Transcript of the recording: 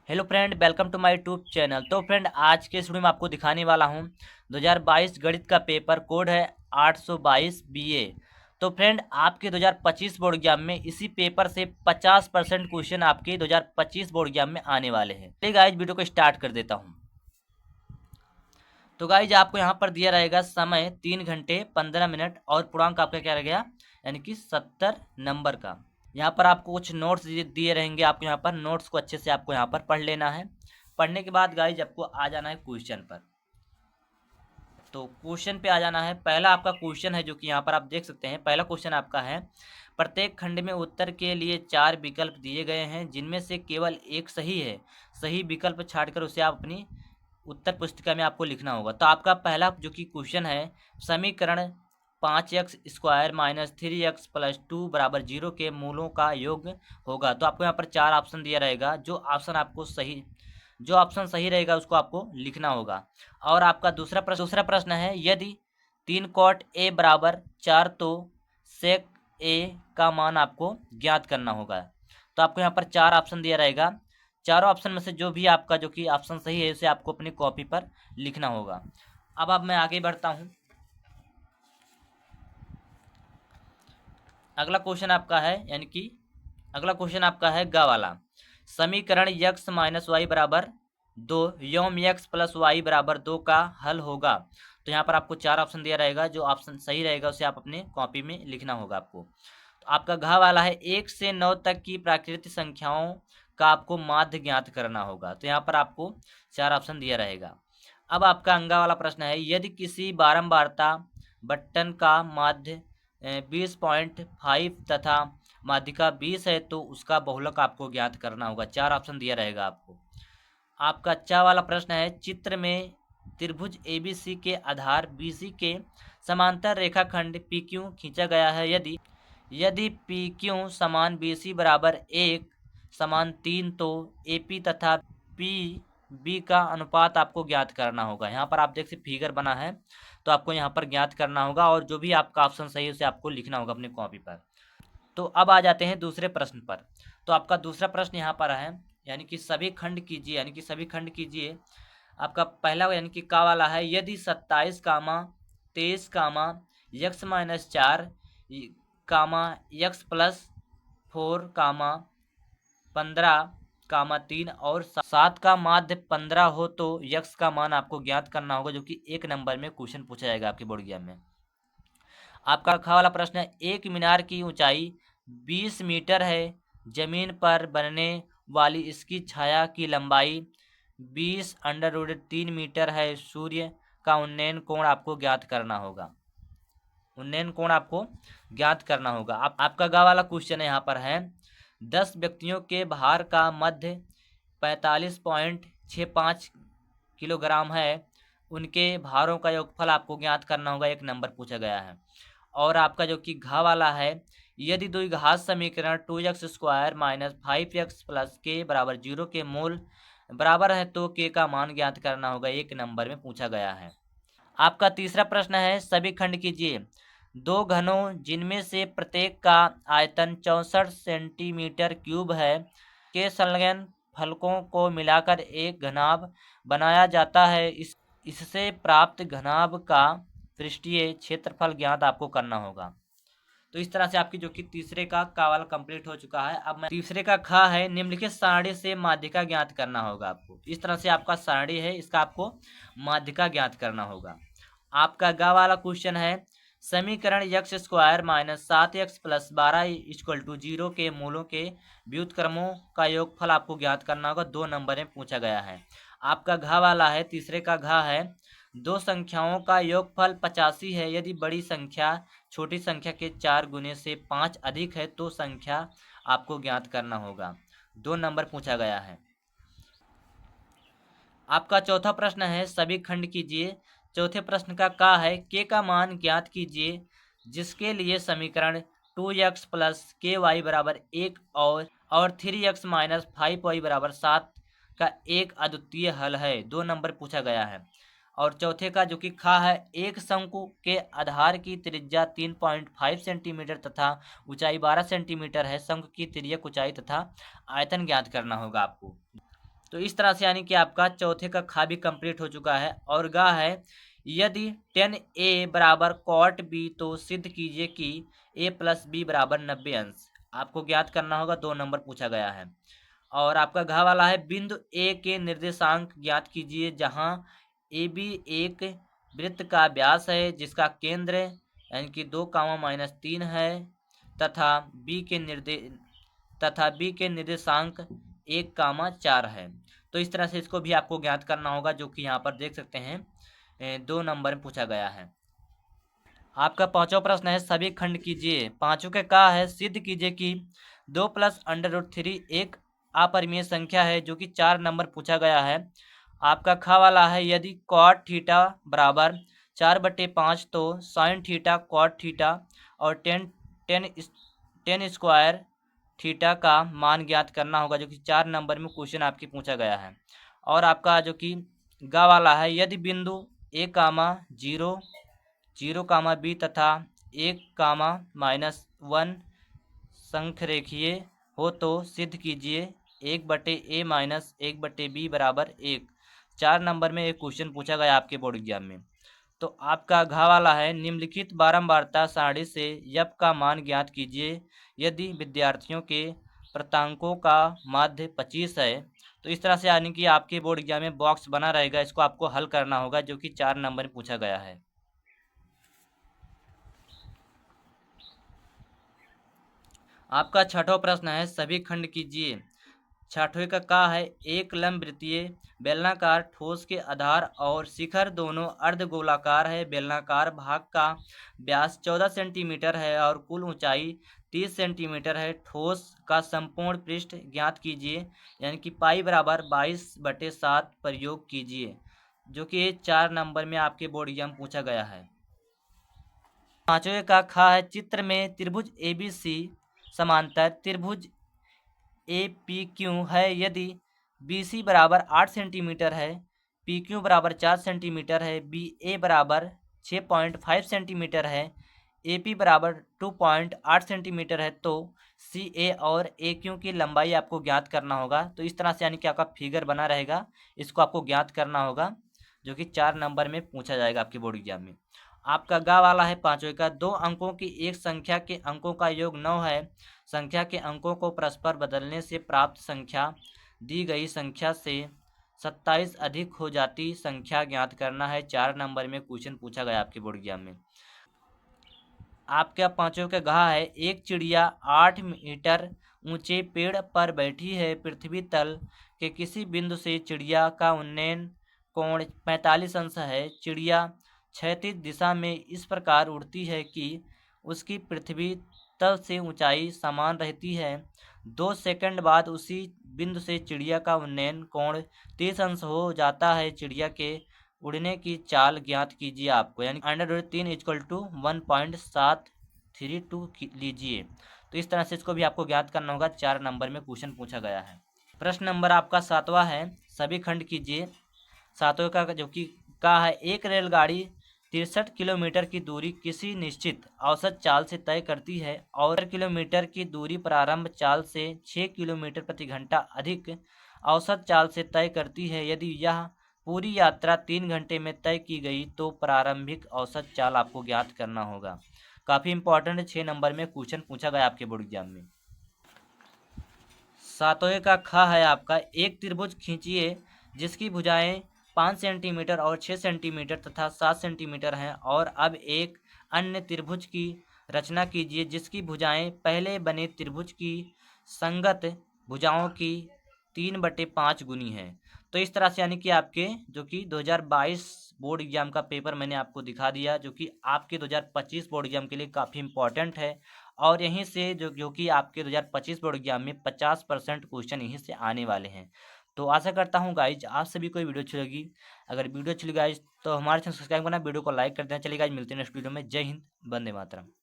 Hello friend, welcome to my YouTube channel. तो friend, आज के इस वीडियो में आपको दिखाने वाला हूं 2022 गणित का पेपर। कोड है 822 बीए। तो फ्रेंड, आपके 2025 बोर्ड एग्जाम में इसी पेपर से 50% क्वेश्चन आपके 2025 बोर्ड एग्जाम में आने वाले हैं। तो गाइज, वीडियो को स्टार्ट कर देता हूँ। तो गाइज, आपको यहाँ पर दिया रहेगा समय 3 घंटे 15 मिनट और पूर्णांक आपका क्या रहेगा, यानी कि 70 नंबर का। यहाँ पर आपको कुछ नोट्स दिए रहेंगे, आपको यहाँ पर नोट्स को अच्छे से आपको यहाँ पर पढ़ लेना है। पढ़ने के बाद गाइज आपको आ जाना है क्वेश्चन पर। तो क्वेश्चन पे आ जाना है। पहला आपका क्वेश्चन है जो कि यहाँ पर आप देख सकते हैं। पहला क्वेश्चन आपका है, प्रत्येक खंड में उत्तर के लिए 4 विकल्प दिए गए हैं जिनमें से केवल एक सही है। सही विकल्प छाड़कर उसे आप अपनी उत्तर पुस्तिका में आपको लिखना होगा। तो आपका पहला जो कि क्वेश्चन है, समीकरण 5x² माइनस 3x प्लस 2 बराबर 0 के मूलों का योग होगा। तो आपको यहाँ पर 4 ऑप्शन दिया रहेगा। जो ऑप्शन सही रहेगा उसको आपको लिखना होगा। और आपका दूसरा प्रश्न है, यदि 3 कॉट ए बराबर 4 तो सेक ए का मान आपको ज्ञात करना होगा। तो आपको यहाँ पर 4 ऑप्शन दिया रहेगा। चारों ऑप्शन में से जो भी आपका जो कि ऑप्शन सही है उसे आपको अपनी कॉपी पर लिखना होगा। अब मैं आगे बढ़ता हूँ। अगला क्वेश्चन आपका है, यानी कि अगला क्वेश्चन आपका है ग वाला। समीकरण x माइनस वाई बराबर 2 योम x प्लस वाई बराबर 2 का हल होगा। तो यहाँ पर आपको 4 ऑप्शन दिया रहेगा। जो ऑप्शन सही रहेगा उसे आप अपने कॉपी में लिखना होगा आपको। तो आपका घ वाला है, 1 से 9 तक की प्राकृतिक संख्याओं का आपको माध्य ज्ञात करना होगा। तो यहाँ पर आपको 4 ऑप्शन दिया रहेगा। अब आपका अंगा वाला प्रश्न है, यदि किसी बारंबारता बटन का माध्य 20.5 तथा माध्यिका 20 है तो उसका बहुलक आपको ज्ञात करना होगा। 4 ऑप्शन दिया रहेगा आपको। आपका चा वाला प्रश्न है, चित्र में त्रिभुज एबीसी के आधार बीसी के समांतर रेखाखंड PQ खींचा गया है। यदि PQ समान BC बराबर 1 समान 3 तो AP तथा PB का अनुपात आपको ज्ञात करना होगा। यहाँ पर आप देख सकते फिगर बना है, तो आपको यहाँ पर ज्ञात करना होगा और जो भी आपका ऑप्शन सही है उसे आपको लिखना होगा अपनी कॉपी पर। तो अब आ जाते हैं दूसरे प्रश्न पर। तो आपका दूसरा प्रश्न यहाँ पर है, यानी कि सभी खंड कीजिए। आपका पहला यानी कि का वाला है, यदि 27 कामा 23 कामा x माइनस 4 कामा x प्लस 4 कामा 15 कामा 3 और 7 का माध्य 15 हो तो यक्स का मान आपको ज्ञात करना होगा, जो कि 1 नंबर में क्वेश्चन पूछा जाएगा आपके बोर्ड एग्जाम में। आपका खा वाला प्रश्न है, एक मीनार की ऊंचाई 20 मीटर है, जमीन पर बनने वाली इसकी छाया की लंबाई 20√3 मीटर है। सूर्य का उन्नयन कोण आपको ज्ञात करना होगा। आपका गा वाला क्वेश्चन यहाँ पर है, 10 व्यक्तियों के भार का मध्य 45.65 किलोग्राम है। उनके भारों का योगफल आपको ज्ञात करना होगा। 1 नंबर पूछा गया है। और आपका जो कि घा वाला है, यदि द्विघात समीकरण 2x² minus 5x plus k बराबर 0 के मूल बराबर है तो k का मान ज्ञात करना होगा। 1 नंबर में पूछा गया है। आपका तीसरा प्रश्न है, सभी खंड कीजिए। 2 घनों जिनमें से प्रत्येक का आयतन 64 सेंटीमीटर क्यूब है के संलग्न फलकों को मिलाकर एक घनाभ बनाया जाता है। इससे प्राप्त घनाभ का पृष्ठीय क्षेत्रफल ज्ञात आपको करना होगा। तो इस तरह से आपकी जो कि तीसरे का कावल कंप्लीट हो चुका है। अब मैं तीसरे का खा है, निम्नलिखित सारणी से माध्यिका ज्ञात करना होगा आपको। इस तरह से आपका सारणी है, इसका आपको माध्यिका ज्ञात करना होगा। आपका गा वाला क्वेश्चन है, समीकरण x² minus 7x plus 12 equal to 0 के मूलों के व्युत्क्रमों का योगफल आपको ज्ञात करना होगा। 2 नंबर में पूछा गया है। आपका घा वाला है, तीसरे का घा है, 2 संख्याओं का योगफल 85 है। यदि बड़ी संख्या छोटी संख्या के 4 गुने से 5 अधिक है तो संख्या आपको ज्ञात करना होगा। 2 नंबर पूछा गया है। आपका चौथा प्रश्न है, सभी खंड कीजिए। चौथे प्रश्न का है, के का मान ज्ञात कीजिए जिसके लिए समीकरण 2x प्लस के वाई बराबर 1 और 3x माइनस 5y बराबर 7 का एक अद्वितीय हल है। 2 नंबर पूछा गया है। और चौथे का जो कि खा है, एक शंकु के आधार की त्रिज्या 3.5 सेंटीमीटर तथा ऊंचाई 12 सेंटीमीटर है। शंकु की तिर्यक ऊंचाई तथा आयतन ज्ञात करना होगा आपको। तो इस तरह से यानी कि आपका चौथे का खा भी कंप्लीट हो चुका है। और गा है यदि 10a बराबर cot b तो सिद्ध कीजिए कि a प्लस बी बराबर 90 अंश। आपको ज्ञात करना होगा, 2 नंबर पूछा गया है। और आपका घ वाला है बिंदु ए के निर्देशांक ज्ञात कीजिए, जहां ए बी एक वृत्त का व्यास है जिसका केंद्र यानी कि 2, -3 है तथा बी के निर्देशांक 1, 4 है। तो इस तरह से इसको भी आपको ज्ञात करना होगा, जो कि यहाँ पर देख सकते हैं 2 नंबर में पूछा गया है। आपका 5वां प्रश्न है सभी खंड कीजिए। 5 के का है सिद्ध कीजिए कि 2 + √3 एक अपरिमेय संख्या है, जो कि 4 नंबर पूछा गया है। आपका खा वाला है यदि cot थीटा बराबर 4/5 तो sin थीटा cot थीटा और 10 स्क्वायर थीटा का मान ज्ञात करना होगा, जो कि 4 नंबर में क्वेश्चन आपकी पूछा गया है। और आपका जो कि गा वाला है यदि बिंदु a, 0, b तथा 1, -1 संख्यरेखीय हो तो सिद्ध कीजिए 1/a - 1/b बराबर 1। 4 नंबर में एक क्वेश्चन पूछा गया आपके बोर्ड एग्जाम में। तो आपका घा वाला है निम्नलिखित बारंबारता सारणी से यप का मान ज्ञात कीजिए यदि विद्यार्थियों के प्राप्तांकों का माध्य 25 है। तो इस तरह से यानी कि आपके बोर्ड एग्जाम में बॉक्स बना रहेगा, इसको आपको हल करना होगा, जो कि 4 नंबर में पूछा गया है। आपका 6वां प्रश्न है सभी खंड कीजिए। 6वें का है एक लंबवृत्तीय बेलनाकार ठोस के आधार और शिखर दोनों अर्धगोलाकार है। बेलनाकार भाग का व्यास 14 सेंटीमीटर है और कुल ऊंचाई 30 सेंटीमीटर है। ठोस का संपूर्ण पृष्ठ ज्ञात कीजिए, यानी कि पाई बराबर 22/7 प्रयोग कीजिए, जो कि 4 नंबर में आपके बोर्ड एग्जाम पूछा गया है। 5वें का खा है चित्र में त्रिभुज ABC समांतर त्रिभुज APQ है यदि BC बराबर 8 सेंटीमीटर है, PQ बराबर 4 सेंटीमीटर है, BA बराबर 6.5 सेंटीमीटर है, AP बराबर 2.8 सेंटीमीटर है, तो CA और AQ की लंबाई आपको ज्ञात करना होगा। तो इस तरह से यानी कि आपका फिगर बना रहेगा, इसको आपको ज्ञात करना होगा, जो कि 4 नंबर में पूछा जाएगा आपके बोर्ड एग्जाम में। आपका गा वाला है 5वें का 2 अंकों की एक संख्या के अंकों का योग 9 है। संख्या के अंकों को परस्पर बदलने से प्राप्त संख्या दी गई संख्या से 27 अधिक हो जाती संख्या ज्ञात करना है। 4 नंबर में क्वेश्चन पूछा गया आपके बोर्ड एग्जाम में। आपका 5वें का घा है एक चिड़िया 8 मीटर ऊंचे पेड़ पर बैठी है। पृथ्वी तल के किसी बिंदु से चिड़िया का उन्नयन कोण 45 अंश है। चिड़िया क्षैतिज दिशा में इस प्रकार उड़ती है कि उसकी पृथ्वी तल से ऊंचाई समान रहती है। 2 सेकंड बाद उसी बिंदु से चिड़िया का उन्नयन कोण 30 अंश हो जाता है। चिड़िया के उड़ने की चाल ज्ञात कीजिए आपको, यानी √3 = 1.732 लीजिए। तो इस तरह से इसको भी आपको ज्ञात करना होगा। 4 नंबर में क्वेश्चन पूछा गया है। प्रश्न नंबर आपका 7वां है सभी खंड कीजिए। 7वें का जो कि का है एक रेलगाड़ी 63 किलोमीटर की दूरी किसी निश्चित औसत चाल से तय करती है और किलोमीटर की दूरी प्रारंभ चाल से 6 किलोमीटर प्रति घंटा अधिक औसत चाल से तय करती है। यदि यह पूरी यात्रा 3 घंटे में तय की गई तो प्रारंभिक औसत चाल आपको ज्ञात करना होगा। काफ़ी इंपॉर्टेंट 6 नंबर में क्वेश्चन पूछा गया आपके बोर्ड एग्जाम में। 7वें का ख है आपका एक त्रिभुज खींचिए जिसकी भुजाएं 5 सेंटीमीटर और 6 सेंटीमीटर तथा 7 सेंटीमीटर हैं, और अब एक अन्य त्रिभुज की रचना कीजिए जिसकी भुजाएं पहले बने त्रिभुज की संगत भुजाओं की 3/5 गुनी है। तो इस तरह से यानी कि आपके जो कि 2022 बोर्ड एग्जाम का पेपर मैंने आपको दिखा दिया, जो कि आपके 2025 बोर्ड एग्जाम के लिए काफ़ी इंपॉर्टेंट है। और यहीं से जो कि आपके 2025 बोर्ड एग्जाम में 50% क्वेश्चन यहीं से आने वाले हैं। तो आशा करता हूँ गाइज आप सभी को वीडियो अच्छी लगी। अगर वीडियो अच्छी लगी गाइज तो हमारे चैनल सब्सक्राइब करना, वीडियो को लाइक कर देना। चलिए गाइज मिलते हैं नेक्स्ट वीडियो में। जय हिंद, वंदे मातरम।